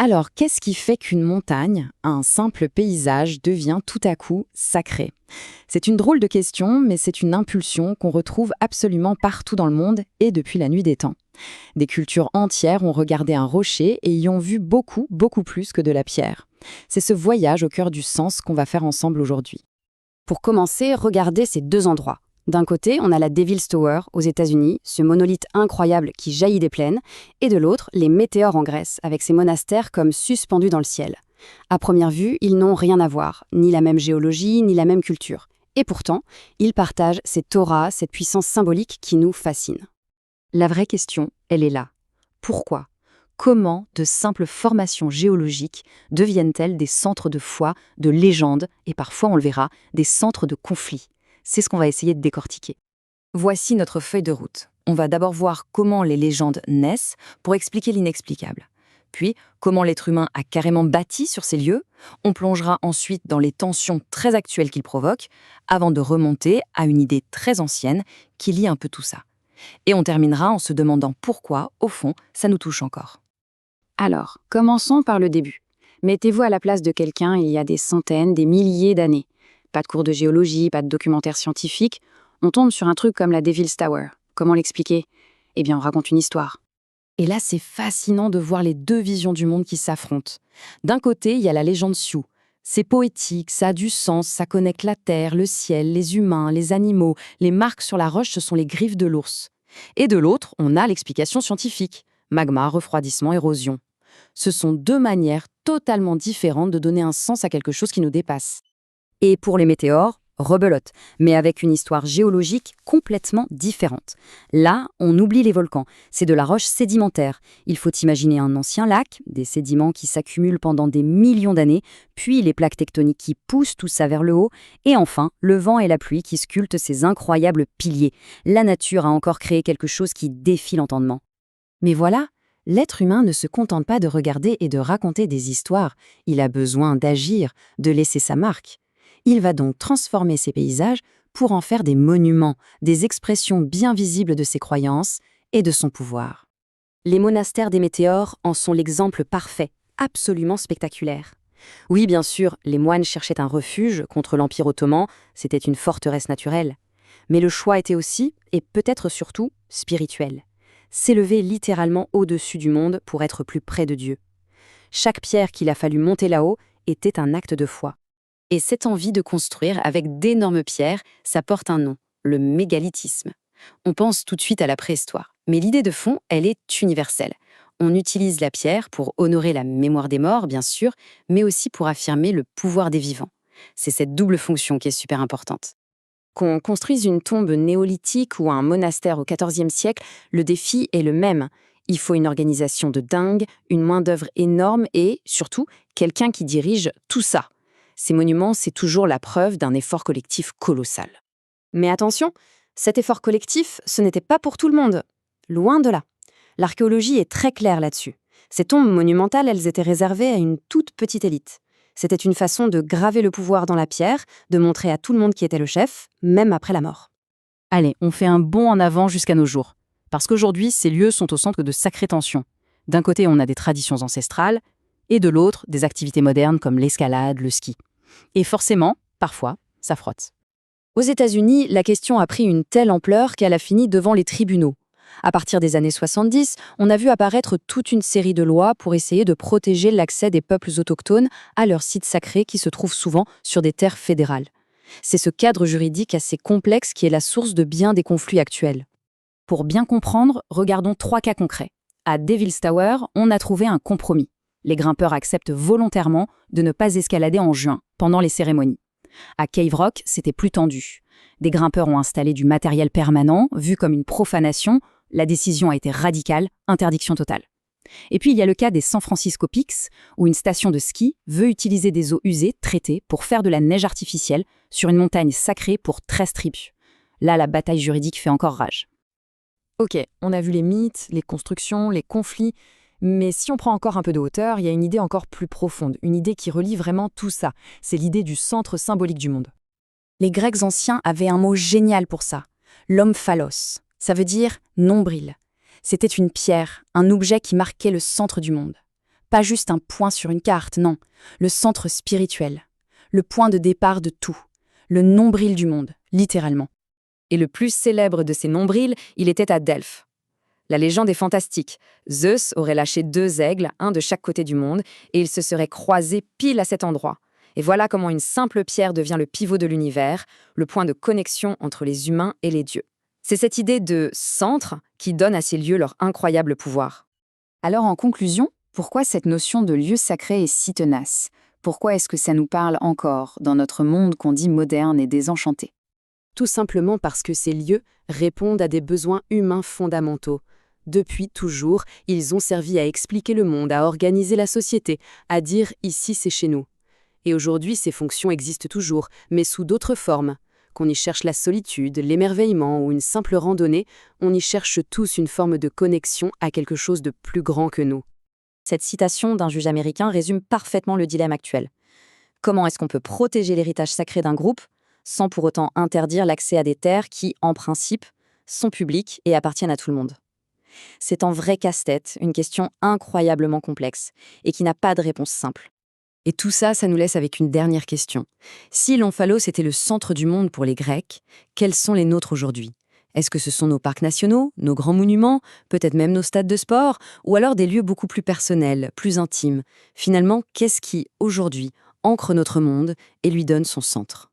Alors, qu'est-ce qui fait qu'une montagne, un simple paysage, devient tout à coup sacré? C'est une drôle de question, mais c'est une impulsion qu'on retrouve absolument partout dans le monde et depuis la nuit des temps. Des cultures entières ont regardé un rocher et y ont vu beaucoup, beaucoup plus que de la pierre. C'est ce voyage au cœur du sens qu'on va faire ensemble aujourd'hui. Pour commencer, regardez ces deux endroits. D'un côté, on a la Devil's Tower aux États-Unis, ce monolithe incroyable qui jaillit des plaines, et de l'autre, les météores en Grèce, avec ces monastères comme suspendus dans le ciel. À première vue, ils n'ont rien à voir, ni la même géologie, ni la même culture. Et pourtant, ils partagent cette aura, cette puissance symbolique qui nous fascine. La vraie question, elle est là. Pourquoi? Comment de simples formations géologiques deviennent-elles des centres de foi, de légendes, et parfois, on le verra, des centres de conflits? C'est ce qu'on va essayer de décortiquer. Voici notre feuille de route. On va d'abord voir comment les légendes naissent pour expliquer l'inexplicable. Puis, comment l'être humain a carrément bâti sur ces lieux. On plongera ensuite dans les tensions très actuelles qu'ils provoquent, avant de remonter à une idée très ancienne qui lie un peu tout ça. Et on terminera en se demandant pourquoi, au fond, ça nous touche encore. Alors, commençons par le début. Mettez-vous à la place de quelqu'un il y a des centaines, des milliers d'années. Pas de cours de géologie, pas de documentaire scientifique. On tombe sur un truc comme la Devil's Tower. Comment l'expliquer? Eh bien, on raconte une histoire. Et là, c'est fascinant de voir les deux visions du monde qui s'affrontent. D'un côté, il y a la légende Sioux. C'est poétique, ça a du sens, ça connecte la terre, le ciel, les humains, les animaux. Les marques sur la roche, ce sont les griffes de l'ours. Et de l'autre, on a l'explication scientifique. Magma, refroidissement, érosion. Ce sont deux manières totalement différentes de donner un sens à quelque chose qui nous dépasse. Et pour les météores, rebelote, mais avec une histoire géologique complètement différente. Là, on oublie les volcans, c'est de la roche sédimentaire. Il faut imaginer un ancien lac, des sédiments qui s'accumulent pendant des millions d'années, puis les plaques tectoniques qui poussent tout ça vers le haut, et enfin, le vent et la pluie qui sculptent ces incroyables piliers. La nature a encore créé quelque chose qui défie l'entendement. Mais voilà, l'être humain ne se contente pas de regarder et de raconter des histoires, il a besoin d'agir, de laisser sa marque. Il va donc transformer ces paysages pour en faire des monuments, des expressions bien visibles de ses croyances et de son pouvoir. Les monastères des météores en sont l'exemple parfait, absolument spectaculaire. Oui, bien sûr, les moines cherchaient un refuge contre l'Empire ottoman, c'était une forteresse naturelle. Mais le choix était aussi, et peut-être surtout, spirituel. S'élever littéralement au-dessus du monde pour être plus près de Dieu. Chaque pierre qu'il a fallu monter là-haut était un acte de foi. Et cette envie de construire avec d'énormes pierres, ça porte un nom, le mégalithisme. On pense tout de suite à la préhistoire. Mais l'idée de fond, elle est universelle. On utilise la pierre pour honorer la mémoire des morts, bien sûr, mais aussi pour affirmer le pouvoir des vivants. C'est cette double fonction qui est super importante. Qu'on construise une tombe néolithique ou un monastère au XIVe siècle, le défi est le même. Il faut une organisation de dingue, une main-d'œuvre énorme et, surtout, quelqu'un qui dirige tout ça. Ces monuments, c'est toujours la preuve d'un effort collectif colossal. Mais attention, cet effort collectif, ce n'était pas pour tout le monde. Loin de là. L'archéologie est très claire là-dessus. Ces tombes monumentales, elles étaient réservées à une toute petite élite. C'était une façon de graver le pouvoir dans la pierre, de montrer à tout le monde qui était le chef, même après la mort. Allez, on fait un bond en avant jusqu'à nos jours. Parce qu'aujourd'hui, ces lieux sont au centre de sacrées tensions. D'un côté, on a des traditions ancestrales, et de l'autre, des activités modernes comme l'escalade, le ski. Et forcément, parfois, ça frotte. Aux États-Unis, la question a pris une telle ampleur qu'elle a fini devant les tribunaux. À partir des années 70, on a vu apparaître toute une série de lois pour essayer de protéger l'accès des peuples autochtones à leurs sites sacrés qui se trouvent souvent sur des terres fédérales. C'est ce cadre juridique assez complexe qui est la source de bien des conflits actuels. Pour bien comprendre, regardons 3 cas concrets. À Devil's Tower, on a trouvé un compromis. Les grimpeurs acceptent volontairement de ne pas escalader en juin, pendant les cérémonies. À Cave Rock, c'était plus tendu. Des grimpeurs ont installé du matériel permanent, vu comme une profanation. La décision a été radicale, interdiction totale. Et puis il y a le cas des San Francisco Peaks, où une station de ski veut utiliser des eaux usées, traitées, pour faire de la neige artificielle sur une montagne sacrée pour 13 tribus. Là, la bataille juridique fait encore rage. Ok, on a vu les mythes, les constructions, les conflits, mais si on prend encore un peu de hauteur, il y a une idée encore plus profonde, une idée qui relie vraiment tout ça. C'est l'idée du centre symbolique du monde. Les Grecs anciens avaient un mot génial pour ça, l'omphalos. Ça veut dire nombril. C'était une pierre, un objet qui marquait le centre du monde. Pas juste un point sur une carte, non. Le centre spirituel. Le point de départ de tout. Le nombril du monde, littéralement. Et le plus célèbre de ces nombrils, il était à Delphes. La légende est fantastique. Zeus aurait lâché 2 aigles, un de chaque côté du monde, et ils se seraient croisés pile à cet endroit. Et voilà comment une simple pierre devient le pivot de l'univers, le point de connexion entre les humains et les dieux. C'est cette idée de centre qui donne à ces lieux leur incroyable pouvoir. Alors en conclusion, pourquoi cette notion de lieu sacré est si tenace? Pourquoi est-ce que ça nous parle encore dans notre monde qu'on dit moderne et désenchanté? Tout simplement parce que ces lieux répondent à des besoins humains fondamentaux. Depuis toujours, ils ont servi à expliquer le monde, à organiser la société, à dire « ici c'est chez nous ». Et aujourd'hui, ces fonctions existent toujours, mais sous d'autres formes. Qu'on y cherche la solitude, l'émerveillement ou une simple randonnée, on y cherche tous une forme de connexion à quelque chose de plus grand que nous. Cette citation d'un juge américain résume parfaitement le dilemme actuel. Comment est-ce qu'on peut protéger l'héritage sacré d'un groupe sans pour autant interdire l'accès à des terres qui, en principe, sont publiques et appartiennent à tout le monde? C'est un vrai casse-tête, une question incroyablement complexe et qui n'a pas de réponse simple. Et tout ça, ça nous laisse avec une dernière question. Si l'Omphalos était le centre du monde pour les Grecs, quels sont les nôtres aujourd'hui? Est-ce que ce sont nos parcs nationaux, nos grands monuments, peut-être même nos stades de sport, ou alors des lieux beaucoup plus personnels, plus intimes? Finalement, qu'est-ce qui, aujourd'hui, ancre notre monde et lui donne son centre?